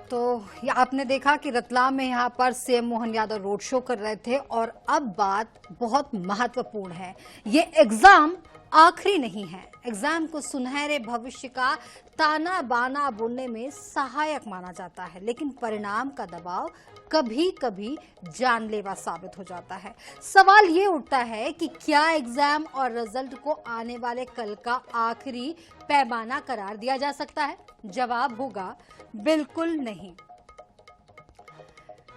तो ये आपने देखा कि रतलाम में यहाँ पर CM Mohan Yadav road show कर रहे थे और अब बात बहुत महत्वपूर्ण है। ये एग्जाम आखिरी नहीं है। एग्जाम को सुनहरे भविष्य का ताना बाना बुनने में सहायक माना जाता है, लेकिन परिणाम का दबाव कभी कभी जानलेवा साबित हो जाता है। सवाल ये उठता है कि क्या एग्जाम और रिजल्ट को आने वाले कल का आखिरी पैमाना करार दिया जा सकता है? जवाब होगा बिल्कुल नहीं।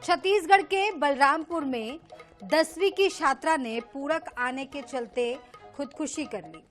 छत्तीसगढ़ के बलरामपुर में 10वीं की छात्रा ने पूरक आने के चलते खुदकुशी कर ली,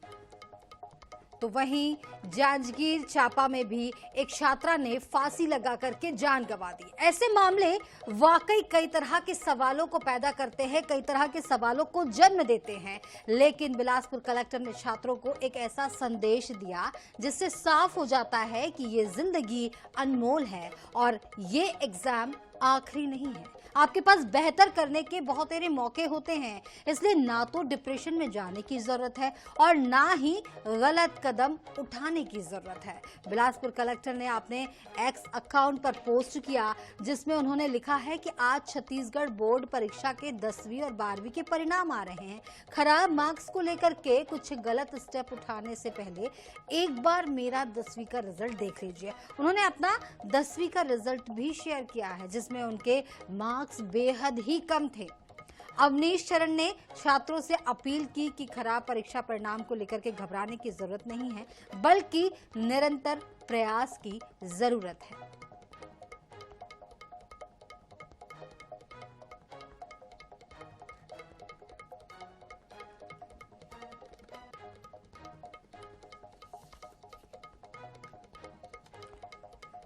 तो वहीं जांजगीर चांपा में भी एक छात्रा ने फांसी लगा करके जान गंवा दी। ऐसे मामले वाकई कई तरह के सवालों को पैदा करते हैं, कई तरह के सवालों को जन्म देते हैं, लेकिन बिलासपुर कलेक्टर ने छात्रों को एक ऐसा संदेश दिया जिससे साफ हो जाता है कि ये जिंदगी अनमोल है और ये एग्जाम आखिरी नहीं है। आपके पास बेहतर करने के बहुत सारे मौके होते हैं, इसलिए ना तो डिप्रेशन में जाने की जरूरत है और ना ही गलत कदम उठाने की जरूरत है। बिलासपुर कलेक्टर ने अपने एक्स अकाउंट पर पोस्ट किया जिसमें उन्होंने लिखा है कि आज छत्तीसगढ़ बोर्ड परीक्षा के 10वीं और 12वीं के परिणाम आ रहे हैं। खराब मार्क्स को लेकर के कुछ गलत स्टेप उठाने से पहले एक बार मेरा 10वीं का रिजल्ट देख लीजिए। उन्होंने अपना 10वीं का रिजल्ट भी शेयर किया है जिसमें उनके मार्क्स बेहद ही कम थे। अवनीश शरण ने छात्रों से अपील की कि खराब परीक्षा परिणाम को लेकर के घबराने की जरूरत नहीं है, बल्कि निरंतर प्रयास की जरूरत है।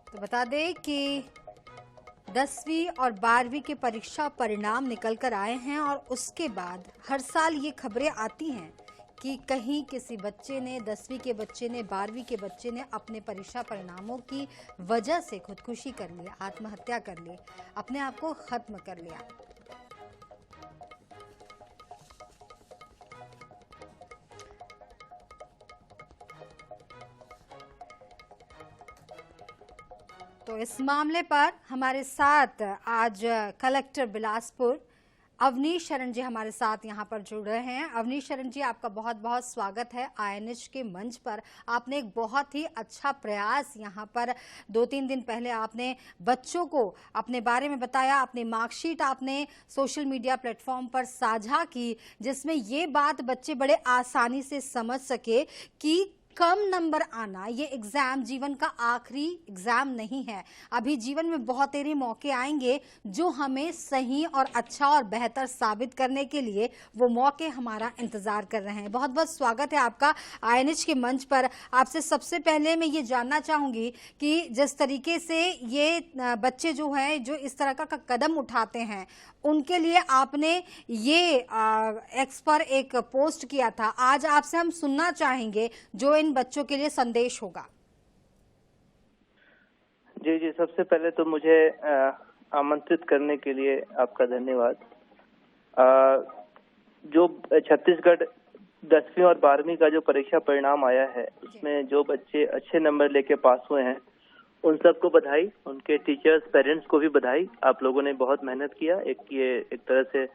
तो बता दें कि 10वीं और 12वीं के परीक्षा परिणाम निकल कर आए हैं और उसके बाद हर साल ये खबरें आती हैं कि कहीं किसी बच्चे ने 10वीं के बच्चे ने 12वीं के बच्चे ने अपने परीक्षा परिणामों की वजह से खुदकुशी कर ली, आत्महत्या कर ली, अपने आप को खत्म कर लिया। तो इस मामले पर हमारे साथ आज कलेक्टर बिलासपुर अवनीश शरण जी हमारे साथ यहाँ पर जुड़ रहे हैं। अवनीश शरण जी, आपका बहुत बहुत स्वागत है आईएनएच के मंच पर। आपने एक बहुत ही अच्छा प्रयास यहाँ पर 2-3 दिन पहले आपने बच्चों को अपने बारे में बताया, अपनी मार्कशीट आपने सोशल मीडिया प्लेटफॉर्म पर साझा की जिसमें ये बात बच्चे बड़े आसानी से समझ सके कि कम नंबर आना ये एग्जाम जीवन का आखिरी एग्जाम नहीं है। अभी जीवन में बहुत सारे मौके आएंगे जो हमें सही और अच्छा और बेहतर साबित करने के लिए वो मौके हमारा इंतजार कर रहे हैं। बहुत बहुत स्वागत है आपका आईएनएच के मंच पर। आपसे सबसे पहले मैं ये जानना चाहूंगी कि जिस तरीके से ये बच्चे जो हैं जो इस तरह का कदम उठाते हैं उनके लिए आपने ये एक्स पर एक पोस्ट किया था, आज आपसे हम सुनना चाहेंगे जो इन बच्चों के लिए संदेश होगा। जी जी, सबसे पहले तो मुझे आमंत्रित करने के लिए आपका धन्यवाद। जो छत्तीसगढ़ 10वीं और 12वीं का जो परीक्षा परिणाम आया है उसमें जो बच्चे अच्छे नंबर लेके पास हुए हैं उन सबको बधाई, उनके टीचर्स पेरेंट्स को भी बधाई। आप लोगों ने बहुत मेहनत किया। ये एक तरह से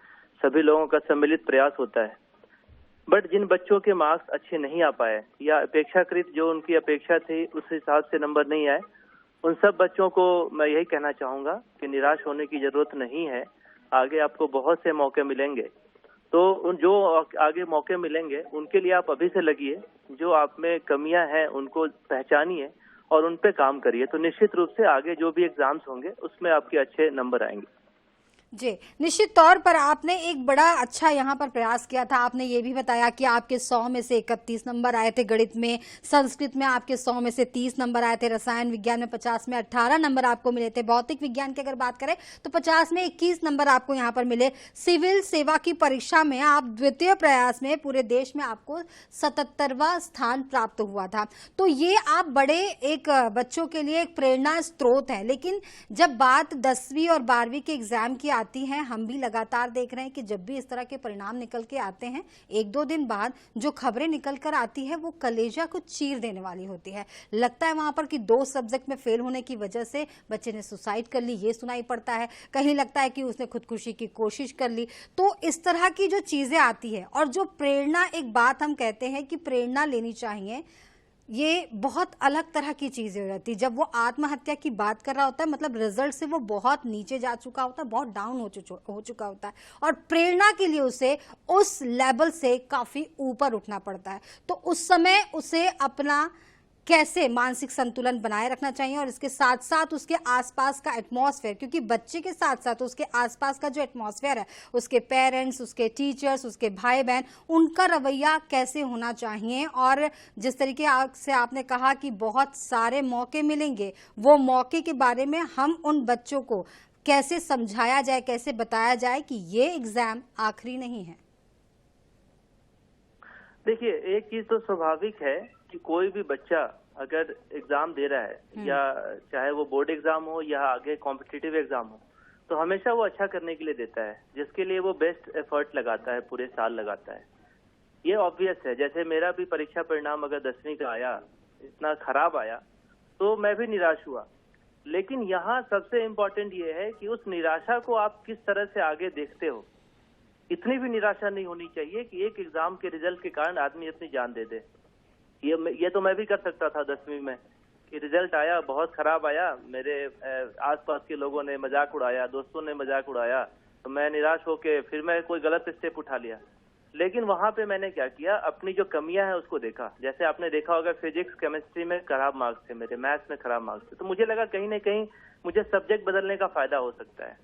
सभी लोगों का सम्मिलित प्रयास होता है। बट जिन बच्चों के मार्क्स अच्छे नहीं आ पाए या अपेक्षाकृत जो उनकी अपेक्षा थी उस हिसाब से नंबर नहीं आए, उन सब बच्चों को मैं यही कहना चाहूंगा कि निराश होने की जरूरत नहीं है। आगे आपको बहुत से मौके मिलेंगे, तो जो आगे मौके मिलेंगे उनके लिए आप अभी से लगिए। जो आप में कमियां हैं उनको पहचानिए और उन पे काम करिए, तो निश्चित रूप से आगे जो भी एग्जाम्स होंगे उसमें आपके अच्छे नंबर आएंगे। जी, निश्चित तौर पर आपने एक बड़ा अच्छा यहाँ पर प्रयास किया था। आपने ये भी बताया कि आपके 100 में से 31 नंबर आए थे, गणित में, संस्कृत में आपके 100 में से 30 नंबर आए थे, रसायन विज्ञान में 50 में 18 नंबर आपको मिले थे, भौतिक विज्ञान की अगर बात करें तो 50 में 21 नंबर आपको यहाँ पर मिले। सिविल सेवा की परीक्षा में आप द्वितीय प्रयास में पूरे देश में आपको 77वां स्थान प्राप्त हुआ था। तो ये आप बड़े एक बच्चों के लिए एक प्रेरणा स्रोत है। लेकिन जब बात 10वीं और 12वीं के एग्जाम की आती हैं, हम भी लगातार देख रहे हैं कि जब भी इस तरह के परिणाम निकल के आते हैं, 1-2 दिन बाद जो खबरें निकल कर आती है वो कलेजा को चीर देने वाली होती है। लगता है वहां पर कि 2 सब्जेक्ट में फेल होने की वजह से बच्चे ने सुसाइड कर ली, ये सुनाई पड़ता है। कहीं लगता है कि उसने खुदकुशी की कोशिश कर ली। तो इस तरह की जो चीजें आती है और जो प्रेरणा, एक बात हम कहते हैं कि प्रेरणा लेनी चाहिए, ये बहुत अलग तरह की चीजें हो जाती है। जब वो आत्महत्या की बात कर रहा होता है, मतलब रिजल्ट से वो बहुत नीचे जा चुका होता है, बहुत डाउन हो चुका होता है, और प्रेरणा के लिए उसे उस लेवल से काफी ऊपर उठना पड़ता है। तो उस समय उसे अपना कैसे मानसिक संतुलन बनाए रखना चाहिए, और इसके साथ साथ उसके आसपास का एटमॉस्फेयर, क्योंकि बच्चे के साथ साथ उसके आसपास का जो एटमॉस्फेयर है, उसके पेरेंट्स, उसके टीचर्स, उसके भाई बहन, उनका रवैया कैसे होना चाहिए। और जिस तरीके से आपने कहा कि बहुत सारे मौके मिलेंगे, वो मौके के बारे में हम उन बच्चों को कैसे समझाया जाए, कैसे बताया जाए कि ये एग्जाम आखिरी नहीं है। देखिए, एक चीज तो स्वाभाविक है कि कोई भी बच्चा अगर एग्जाम दे रहा है, या चाहे वो बोर्ड एग्जाम हो या आगे कॉम्पिटिटिव एग्जाम हो, तो हमेशा वो अच्छा करने के लिए देता है, जिसके लिए वो बेस्ट एफर्ट लगाता है, पूरे साल लगाता है। ये ऑब्वियस है। जैसे मेरा भी परीक्षा परिणाम अगर 10वीं का आया, इतना खराब आया, तो मैं भी निराश हुआ। लेकिन यहाँ सबसे इम्पोर्टेंट ये है कि उस निराशा को आप किस तरह से आगे देखते हो। इतनी भी निराशा नहीं होनी चाहिए कि एक एग्जाम के रिजल्ट के कारण आदमी अपनी जान दे दे। ये तो मैं भी कर सकता था 10वीं में, कि रिजल्ट आया, बहुत खराब आया, मेरे आसपास के लोगों ने मजाक उड़ाया, दोस्तों ने मजाक उड़ाया, तो मैं निराश होके फिर मैं कोई गलत स्टेप उठा लिया। लेकिन वहां पे मैंने क्या किया, अपनी जो कमियां हैं उसको देखा। जैसे आपने देखा होगा, फिजिक्स केमिस्ट्री में खराब मार्क्स थे मेरे, मैथ्स में खराब मार्क्स थे, तो मुझे लगा कहीं ना कहीं मुझे सब्जेक्ट बदलने का फायदा हो सकता है।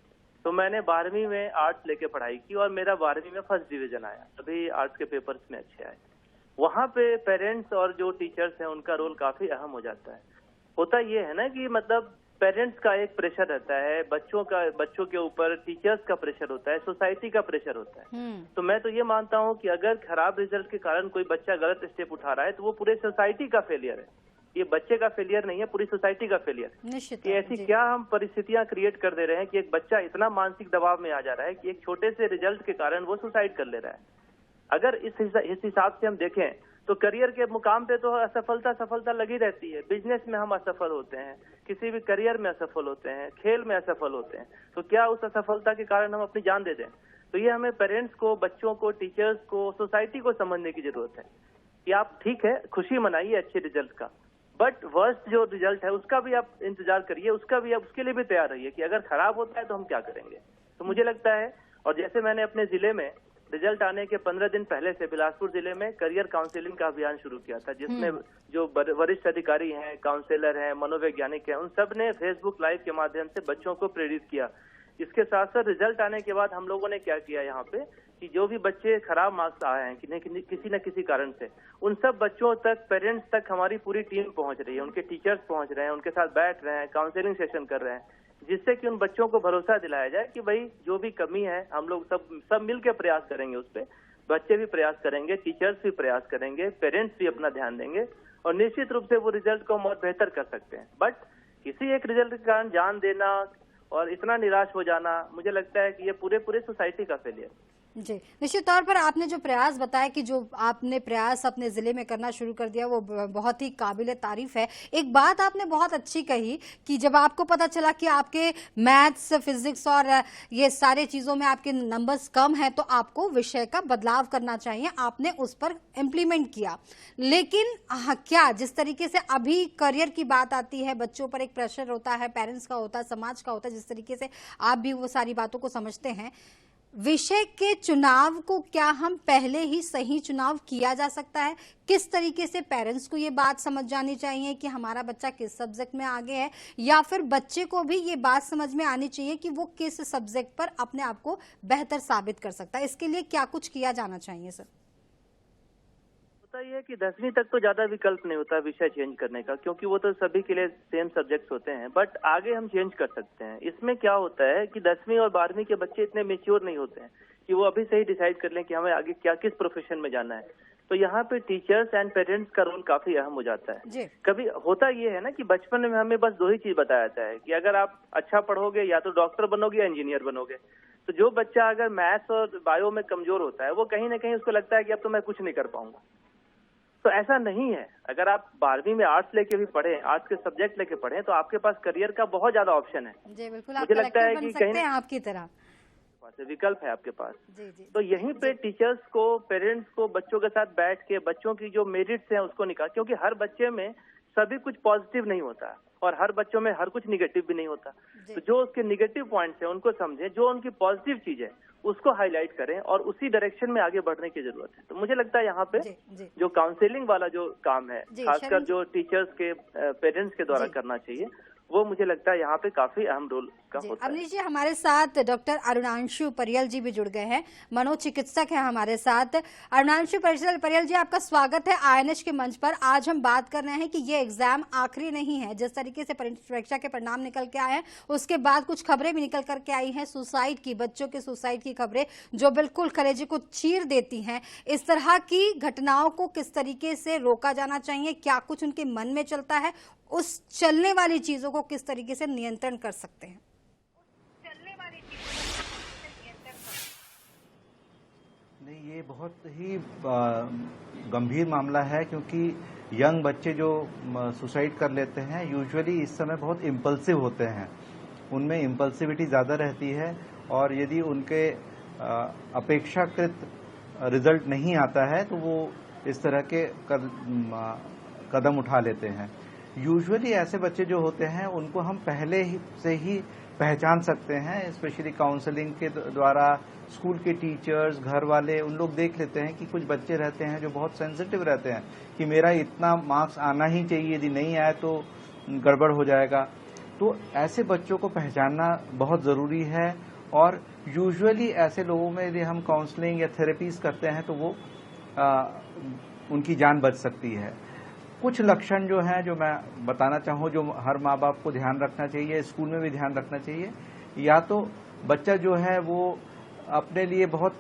तो मैंने 12वीं में आर्ट्स लेके पढ़ाई की और मेरा 12वीं में फर्स्ट डिवीजन आया। अभी आर्ट्स के पेपर्स में अच्छे आए। वहां पे पेरेंट्स और जो टीचर्स हैं उनका रोल काफी अहम हो जाता है। होता ये है ना कि मतलब पेरेंट्स का एक प्रेशर रहता है, बच्चों के ऊपर टीचर्स का प्रेशर होता है, सोसाइटी का प्रेशर होता है। तो मैं तो ये मानता हूँ कि अगर खराब रिजल्ट के कारण कोई बच्चा गलत स्टेप उठा रहा है, तो वो पूरे सोसाइटी का फेलियर है। ये बच्चे का फेलियर नहीं है, पूरी सोसाइटी का फेलियर। कि ऐसी क्या हम परिस्थितियां क्रिएट कर दे रहे हैं कि एक बच्चा इतना मानसिक दबाव में आ जा रहा है कि एक छोटे से रिजल्ट के कारण वो सुसाइड कर ले रहा है। अगर इस हिसाब से हम देखें तो करियर के मुकाम पे तो सफलता लगी रहती है। बिजनेस में हम असफल होते हैं, किसी भी करियर में असफल होते हैं, खेल में असफल होते हैं, तो क्या उस असफलता के कारण हम अपनी जान दे दें? तो ये हमें पेरेंट्स को, बच्चों को, टीचर्स को, सोसाइटी को समझने की जरूरत है कि आप ठीक है, खुशी मनाइए अच्छे रिजल्ट का, बट वर्स्ट जो रिजल्ट है उसका भी आप इंतजार करिए, उसके लिए भी तैयार रहिए कि अगर खराब होता है तो हम क्या करेंगे। तो मुझे लगता है, और जैसे मैंने अपने जिले में रिजल्ट आने के 15 दिन पहले से बिलासपुर जिले में करियर काउंसलिंग का अभियान शुरू किया था, जिसमें जो वरिष्ठ अधिकारी हैं, काउंसलर हैं, मनोवैज्ञानिक हैं, उन सब ने फेसबुक लाइव के माध्यम से बच्चों को प्रेरित किया। इसके साथ साथ रिजल्ट आने के बाद हम लोगों ने क्या किया यहाँ पे कि जो भी बच्चे खराब मार्क्स आए हैं किसी न किसी कारण से, उन सब बच्चों तक, पेरेंट्स तक हमारी पूरी टीम पहुंच रही है, उनके टीचर्स पहुंच रहे हैं, उनके साथ बैठ रहे हैं, काउंसलिंग सेशन कर रहे हैं, जिससे कि उन बच्चों को भरोसा दिलाया जाए कि भाई जो भी कमी है हम लोग सब मिलकर प्रयास करेंगे उस पर। बच्चे भी प्रयास करेंगे, टीचर्स भी प्रयास करेंगे, पेरेंट्स भी अपना ध्यान देंगे, और निश्चित रूप से वो रिजल्ट को हम और बेहतर कर सकते हैं। बट किसी एक रिजल्ट के कारण जान देना और इतना निराश हो जाना, मुझे लगता है कि ये पूरे सोसाइटी का फेलियर। जी, निश्चित तौर पर आपने जो प्रयास बताया कि जो आपने प्रयास अपने जिले में करना शुरू कर दिया, वो बहुत ही काबिले तारीफ है। एक बात आपने बहुत अच्छी कही कि जब आपको पता चला कि आपके मैथ्स, फिजिक्स और ये सारे चीज़ों में आपके नंबर्स कम हैं, तो आपको विषय का बदलाव करना चाहिए, आपने उस पर इम्प्लीमेंट किया। लेकिन क्या जिस तरीके से अभी करियर की बात आती है, बच्चों पर एक प्रेशर होता है, पेरेंट्स का होता है, समाज का होता है, जिस तरीके से आप भी वो सारी बातों को समझते हैं, विषय के चुनाव को क्या हम पहले ही सही चुनाव किया जा सकता है? किस तरीके से पेरेंट्स को ये बात समझ जानी चाहिए कि हमारा बच्चा किस सब्जेक्ट में आगे है, या फिर बच्चे को भी ये बात समझ में आनी चाहिए कि वो किस सब्जेक्ट पर अपने आप को बेहतर साबित कर सकता है? इसके लिए क्या कुछ किया जाना चाहिए सर? ये है कि 10वीं तक तो ज्यादा विकल्प नहीं होता विषय चेंज करने का, क्योंकि वो तो सभी के लिए सेम सब्जेक्ट्स होते हैं, बट आगे हम चेंज कर सकते हैं। इसमें क्या होता है कि 10वीं और 12वीं के बच्चे इतने मेच्योर नहीं होते हैं कि वो अभी से ही डिसाइड कर लें कि हमें आगे किस प्रोफेशन में जाना है। तो यहाँ पे टीचर्स एंड पेरेंट्स का रोल काफी अहम हो जाता है। जी। कभी होता ये है ना कि बचपन में हमें बस दो ही चीज बताया जाता है कि अगर आप अच्छा पढ़ोगे या तो डॉक्टर बनोगे या इंजीनियर बनोगे। तो जो बच्चा अगर मैथ्स और बायो में कमजोर होता है वो कहीं ना कहीं उसको लगता है कि अब तो मैं कुछ नहीं कर पाऊंगा। तो ऐसा नहीं है। अगर आप 12वीं में आर्ट्स लेके भी पढ़े, आर्ट्स के सब्जेक्ट लेके पढ़े, तो आपके पास करियर का बहुत ज्यादा ऑप्शन है। जी बिल्कुल, आप मुझे लगता कलेक्टर है बन कि सकते कहीं हैं आपकी तरह। विकल्प है आपके पास। जी जी। तो यहीं पे टीचर्स को, पेरेंट्स को बच्चों के साथ बैठ के बच्चों की जो मेरिट्स हैं उसको निकाल, क्योंकि हर बच्चे में सभी कुछ पॉजिटिव नहीं होता और हर बच्चों में हर कुछ निगेटिव भी नहीं होता। तो जो उसके निगेटिव पॉइंट्स हैं उनको समझें, जो उनकी पॉजिटिव चीज है उसको हाईलाइट करें और उसी डायरेक्शन में आगे बढ़ने की जरूरत है। तो मुझे लगता है यहाँ पे जी। जो काउंसलिंग वाला जो काम है, खासकर जो टीचर्स के पेरेंट्स के द्वारा करना चाहिए, वो मुझे लगता है यहाँ पे काफी अहम रोल का होता है। अवनीश जी, हमारे साथ डॉक्टर अरुणांशु परियल जी भी जुड़ गए हैं, मनोचिकित्सक हैं हमारे साथ। अरुणांशु परियल जी, आपका स्वागत है आईएनएच के मंच पर। आज हम बात कर रहे हैं कि ये एग्जाम आखिरी नहीं है। जिस तरीके से परीक्षा के परिणाम निकल के आए हैं उसके बाद कुछ खबरें भी निकल करके आई हैं सुसाइड की, बच्चों के सुसाइड की खबरें जो बिल्कुल कलेजे को चीर देती हैं। इस तरह की घटनाओं को किस तरीके से रोका जाना चाहिए, क्या कुछ उनके मन में चलता है, उस चलने वाली चीजों को किस तरीके से नियंत्रण कर सकते हैं? नहीं, ये बहुत ही गंभीर मामला है, क्योंकि यंग बच्चे जो सुसाइड कर लेते हैं यूजुअली इस समय बहुत इम्पल्सिव होते हैं, उनमें इम्पल्सिविटी ज़्यादा रहती है और यदि उनके अपेक्षाकृत रिजल्ट नहीं आता है तो वो इस तरह के कदम उठा लेते हैं। यूजुअली ऐसे बच्चे जो होते हैं उनको हम पहले से ही पहचान सकते हैं, स्पेशली काउंसलिंग के द्वारा। स्कूल के टीचर्स, घर वाले, उन लोग देख लेते हैं कि कुछ बच्चे रहते हैं जो बहुत सेंसिटिव रहते हैं कि मेरा इतना मार्क्स आना ही चाहिए, यदि नहीं आए तो गड़बड़ हो जाएगा। तो ऐसे बच्चों को पहचानना बहुत ज़रूरी है और यूजुअली ऐसे लोगों में यदि हम काउंसलिंग या थेरेपीज करते हैं तो वो उनकी जान बच सकती है। कुछ लक्षण जो हैं जो मैं बताना चाहूँ, जो हर माँ बाप को ध्यान रखना चाहिए, स्कूल में भी ध्यान रखना चाहिए। या तो बच्चा जो है वो अपने लिए बहुत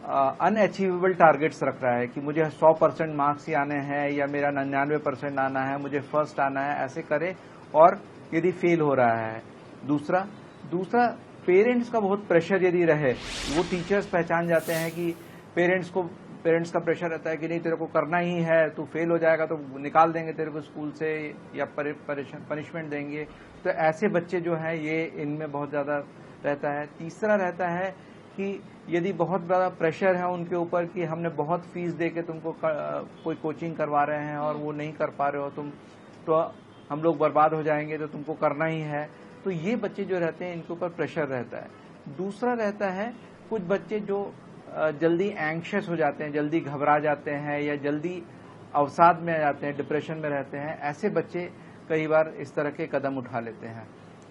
अनअचीवेबल टारगेट्स रख रहा है कि मुझे 100% मार्क्स ही आने हैं या मेरा 99% आना है, मुझे फर्स्ट आना है, ऐसे करे और यदि फेल हो रहा है। दूसरा पेरेंट्स का बहुत प्रेशर यदि रहे, वो टीचर्स पहचान जाते हैं कि पेरेंट्स का प्रेशर रहता है कि नहीं तेरे को करना ही है, तू फेल हो जाएगा तो निकाल देंगे तेरे को स्कूल से या पनिशमेंट देंगे। तो ऐसे बच्चे जो हैं ये इनमें बहुत ज़्यादा रहता है। तीसरा रहता है कि यदि बहुत बड़ा प्रेशर है उनके ऊपर कि हमने बहुत फीस दे के तुमको कोई कोचिंग करवा रहे हैं और वो नहीं कर पा रहे हो तुम, तो हम लोग बर्बाद हो जाएंगे, तो तुमको करना ही है। तो ये बच्चे जो रहते हैं इनके ऊपर प्रेशर रहता है। दूसरा रहता है कुछ बच्चे जो जल्दी एंग्शियस हो जाते हैं, जल्दी घबरा जाते हैं या जल्दी अवसाद में आ जाते हैं, डिप्रेशन में रहते हैं। ऐसे बच्चे कई बार इस तरह के कदम उठा लेते हैं।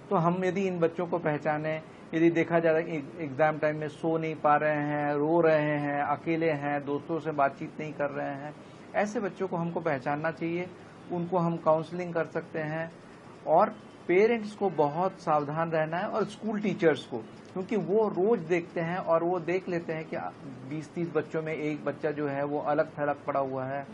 तो हम यदि इन बच्चों को पहचाने, यदि देखा जा रहा है कि एग्जाम टाइम में सो नहीं पा रहे हैं, रो रहे हैं, अकेले हैं, दोस्तों से बातचीत नहीं कर रहे हैं, ऐसे बच्चों को हमको पहचानना चाहिए, उनको हम काउंसलिंग कर सकते हैं। और पेरेंट्स को बहुत सावधान रहना है और स्कूल टीचर्स को, क्योंकि वो रोज देखते हैं और वो देख लेते हैं कि 20-30 बच्चों में एक बच्चा जो है वो अलग थलग पड़ा हुआ है,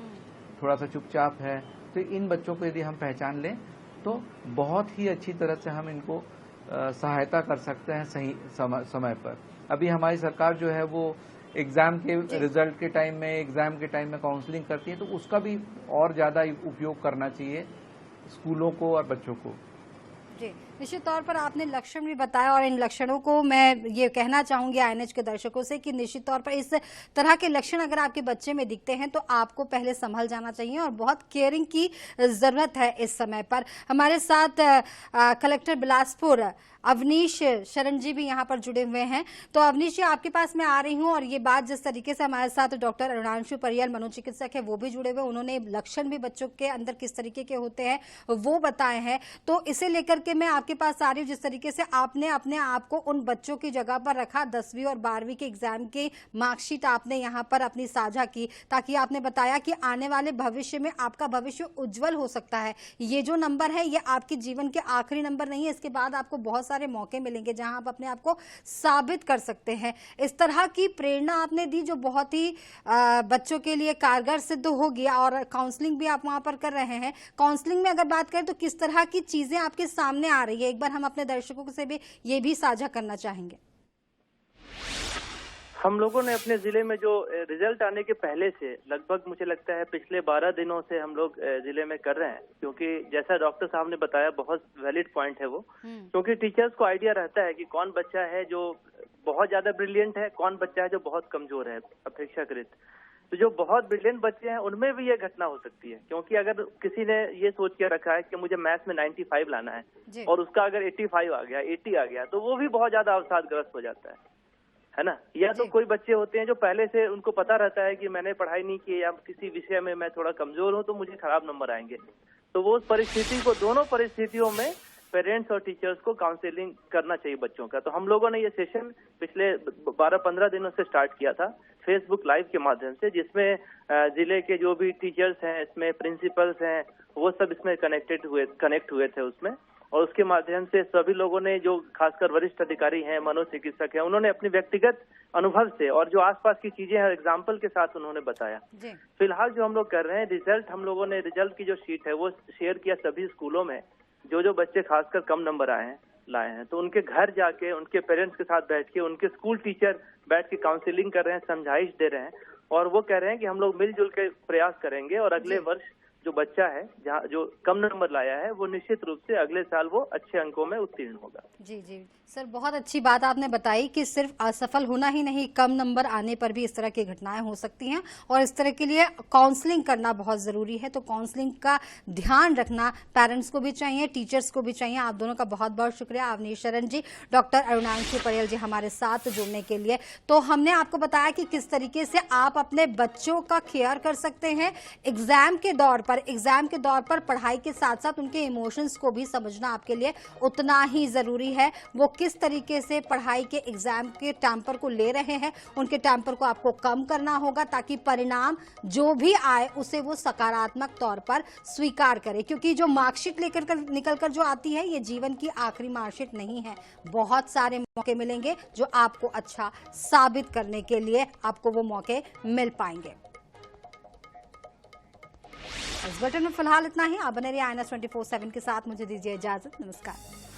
थोड़ा सा चुपचाप है। तो इन बच्चों को यदि हम पहचान लें तो बहुत ही अच्छी तरह से हम इनको सहायता कर सकते हैं सही समय पर। अभी हमारी सरकार जो है वो एग्जाम के रिजल्ट के टाइम में, एग्जाम के टाइम में काउंसलिंग करती है, तो उसका भी और ज़्यादा उपयोग करना चाहिए स्कूलों को और बच्चों को। जी, निश्चित तौर पर आपने लक्षण भी बताया और इन लक्षणों को मैं ये कहना चाहूंगी आईएनएच के दर्शकों से कि निश्चित तौर पर इस तरह के लक्षण अगर आपके बच्चे में दिखते हैं तो आपको पहले संभल जाना चाहिए और बहुत केयरिंग की जरूरत है इस समय पर। हमारे साथ कलेक्टर बिलासपुर अवनीश शरण जी भी यहाँ पर जुड़े हुए हैं। तो अवनीश जी, आपके पास मैं आ रही हूँ और ये बात जिस तरीके से हमारे साथ डॉक्टर अरुणांशु परियल मनोचिकित्सक है वो भी जुड़े हुए, उन्होंने लक्षण भी बच्चों के अंदर किस तरीके के होते हैं वो बताए हैं। तो इसे लेकर के मैं आपके आपके पास आ रही हूँ, जिस तरीके से आपने अपने आप को उन बच्चों की जगह पर रखा, 10वीं और 12वीं के एग्जाम की मार्कशीट आपने यहाँ पर अपनी साझा की, ताकि आपने बताया कि आने वाले भविष्य में आपका भविष्य उज्जवल हो सकता है। ये जो नंबर है ये आपके जीवन के आखिरी नंबर नहीं है, इसके बाद आपको बहुत सारे मौके मिलेंगे जहां आप अपने आप को साबित कर सकते हैं। इस तरह की प्रेरणा आपने दी जो बहुत ही बच्चों के लिए कारगर सिद्ध होगी। और काउंसलिंग भी आप वहां पर कर रहे हैं। काउंसलिंग में अगर बात करें तो किस तरह की चीजें आपके सामने आ रही है, एक बार हम अपने दर्शकों से भी ये भी साझा करना चाहेंगे। हम लोगों ने अपने जिले में जो रिजल्ट आने के पहले से लगभग मुझे लगता है पिछले 12 दिनों से हम लोग जिले में कर रहे हैं, क्योंकि जैसा डॉक्टर साहब ने बताया बहुत वैलिड पॉइंट है वो, क्योंकि टीचर्स को आइडिया रहता है कि कौन बच्चा है जो बहुत ज्यादा ब्रिलियंट है, कौन बच्चा है जो बहुत कमजोर है अपेक्षाकृत। तो जो बहुत ब्रिलियंट बच्चे हैं उनमें भी ये घटना हो सकती है, क्योंकि अगर किसी ने ये सोच के रखा है कि मुझे मैथ्स में 95 लाना है और उसका अगर 85 आ गया, 80 आ गया, तो वो भी बहुत ज्यादा अवसादग्रस्त हो जाता है ना। या तो कोई बच्चे होते हैं जो पहले से उनको पता रहता है कि मैंने पढ़ाई नहीं की या किसी विषय में मैं थोड़ा कमजोर हूं तो मुझे खराब नंबर आएंगे। तो वो परिस्थिति को, दोनों परिस्थितियों में पेरेंट्स और टीचर्स को काउंसलिंग करना चाहिए बच्चों का। तो हम लोगों ने ये सेशन पिछले 12-15 दिनों से स्टार्ट किया था फेसबुक लाइव के माध्यम से, जिसमें जिले के जो भी टीचर्स हैं, इसमें प्रिंसिपल्स हैं, वो सब इसमें कनेक्ट हुए थे उसमें। और उसके माध्यम से सभी लोगों ने, जो खासकर वरिष्ठ अधिकारी हैं, मनोचिकित्सक हैं, उन्होंने अपनी व्यक्तिगत अनुभव से और जो आसपास की चीजें हैं एग्जाम्पल के साथ उन्होंने बताया। फिलहाल जो हम लोग कर रहे हैं, रिजल्ट हम लोगों ने, रिजल्ट की जो शीट है वो शेयर किया सभी स्कूलों में। जो बच्चे खासकर कम नंबर लाए हैं, तो उनके घर जाके उनके पेरेंट्स के साथ बैठ के, उनके स्कूल टीचर बैठ के काउंसलिंग कर रहे हैं, समझाइश दे रहे हैं, और वो कह रहे हैं कि हम लोग मिलजुल के प्रयास करेंगे और अगले वर्ष जो बच्चा है जो कम नंबर लाया है वो निश्चित रूप से अगले साल वो अच्छे अंकों में उत्तीर्ण होगा। जी सर, बहुत अच्छी बात आपने बताई कि सिर्फ असफल होना ही नहीं, कम नंबर आने पर भी इस तरह की घटनाएं हो सकती हैं और इस तरह के लिए काउंसलिंग करना बहुत जरूरी है। तो काउंसलिंग का ध्यान रखना पेरेंट्स को भी चाहिए, टीचर्स को भी चाहिए। आप दोनों का बहुत बहुत शुक्रिया, अवनीश शरण जी, डॉक्टर अरुणांशु परेल जी, हमारे साथ जुड़ने के लिए। तो हमने आपको बताया कि किस तरीके से आप अपने बच्चों का केयर कर सकते हैं एग्जाम के दौर पर पढ़ाई के साथ साथ उनके इमोशंस को भी समझना आपके लिए उतना ही जरूरी है। वो किस तरीके से पढ़ाई के एग्जाम के टेम्पर को ले रहे हैं, उनके टेम्पर को आपको कम करना होगा ताकि परिणाम जो भी आए उसे वो सकारात्मक तौर पर स्वीकार करे। क्योंकि जो मार्कशीट निकल कर जो आती है, ये जीवन की आखिरी मार्कशीट नहीं है। बहुत सारे मौके मिलेंगे जो आपको अच्छा साबित करने के लिए आपको वो मौके मिल पाएंगे। इस बुलेटिन में फिलहाल इतना ही। आप बने रहिए INS 24/7 के साथ। मुझे दीजिए इजाजत। नमस्कार।